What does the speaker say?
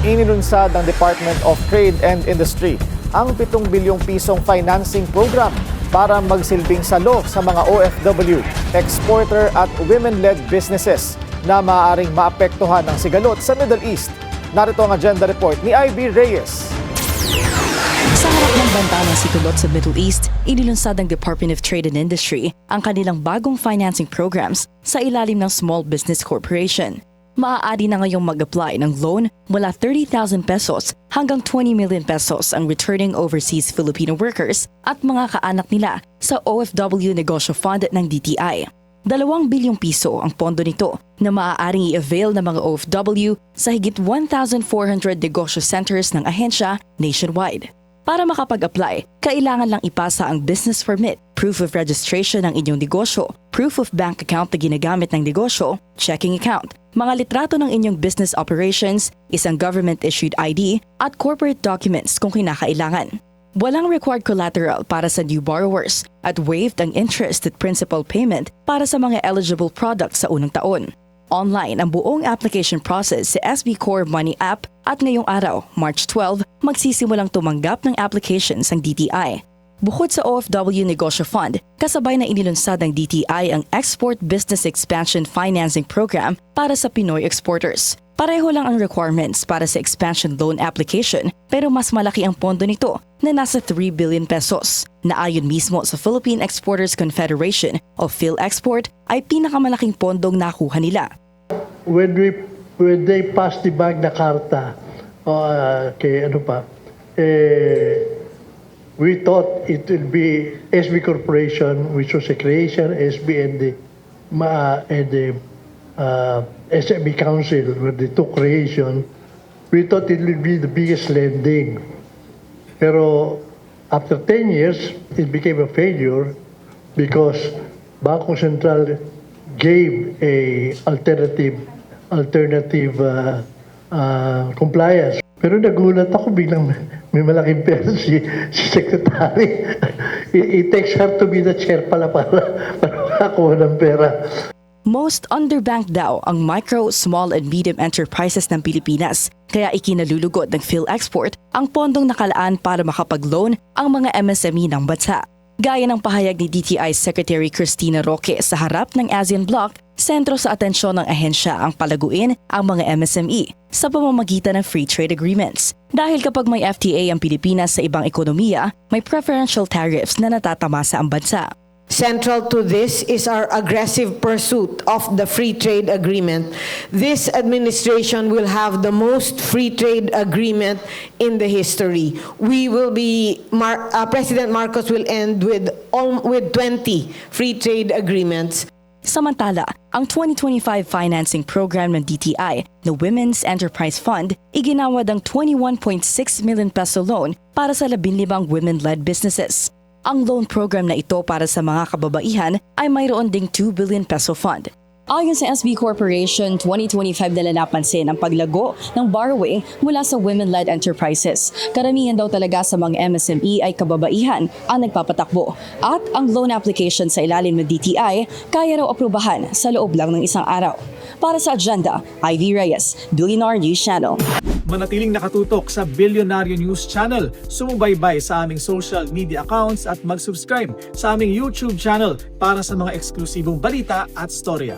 inilunsad ng Department of Trade and Industry ang 7 bilyong pisong financing program para magsilbing salo sa mga OFW, exporter at women-led businesses na maaaring maapektuhan ng sigalot sa Middle East. Narito ang agenda report ni Ivy Reyes. Sa harap ng banta ng sigalot sa Middle East, inilunsad ng Department of Trade and Industry ang kanilang bagong financing programs sa ilalim ng Small Business Corporation. Maaari na ngayong mag-apply ng loan mula 30,000 pesos hanggang 20 million pesos ang returning overseas Filipino workers at mga kaanak nila sa OFW Negosyo Fund ng DTI. 2 bilyong piso ang pondo nito na maaaring i-avail ng mga OFW sa higit 1,400 negosyo centers ng ahensya nationwide. Para makapag-apply, kailangan lang ipasa ang business permit, proof of registration ng inyong negosyo, proof of bank account na ginagamit ng negosyo, checking account, mga litrato ng inyong business operations, isang government-issued ID, at corporate documents kung kinakailangan. Walang required collateral para sa new borrowers at waived ang interest at principal payment para sa mga eligible products sa unang taon. Online ang buong application process sa SB Core Money app at ngayong araw, March 12, magsisimulang tumanggap ng applications ang DTI. Bukod sa OFW Negosyo Fund, kasabay na inilunsad ng DTI ang Export Business Expansion Financing Program para sa Pinoy exporters. Pareho lang ang requirements para sa expansion loan application pero mas malaki ang pondo nito na nasa 3 billion pesos na ayon mismo sa Philippine Exporters Confederation o PhilExport ay pinakamalaking pondong nakuha nila. When they passed the Magna Carta we thought it will be SB Corporation, which was a creation, SB and the SME Council were the two creation. We thought it would be the biggest lending. Pero after 10 years, it became a failure because Bangko Sentral gave a alternative compliance. Pero nagulat ako biglang may malaking pera si Secretary. It takes her to be the chair pala para makakuha ng pera. Most underbanked daw ang micro, small and medium enterprises ng Pilipinas, kaya ikinalulugod ng PhilExport ang pondong nakalaan para makapag-loan ang mga MSME ng bansa. Gaya ng pahayag ni DTI Secretary Cristina Roque sa harap ng ASEAN Bloc, sentro sa atensyon ng ahensya ang palaguin ang mga MSME sa pamamagitan ng free trade agreements. Dahil kapag may FTA ang Pilipinas sa ibang ekonomiya, may preferential tariffs na natatamasa ang bansa. Central to this is our aggressive pursuit of the free trade agreement. This administration will have the most free trade agreement in the history. President Marcos will end with 20 free trade agreements. Samantala, ang 2025 financing program ng DTI na Women's Enterprise Fund iginawad ang 21.6 million peso loan para sa 15 women-led businesses. Ang loan program na ito para sa mga kababaihan ay mayroon ding 2 billion peso fund. Ayon sa SB Corporation, 2025 nila napansin ang paglago ng borrowing mula sa women-led enterprises. Karamihan daw talaga sa mga MSME ay kababaihan ang nagpapatakbo. At ang loan application sa ilalim ng DTI kaya raw aprubahan sa loob lang ng isang araw. Para sa agenda, Ivy Reyes, Billionaire News Channel. Manatiling nakatutok sa Billionaire News Channel. Sumubaybay sa aming social media accounts at mag-subscribe sa aming YouTube channel para sa mga eksklusibong balita at storya.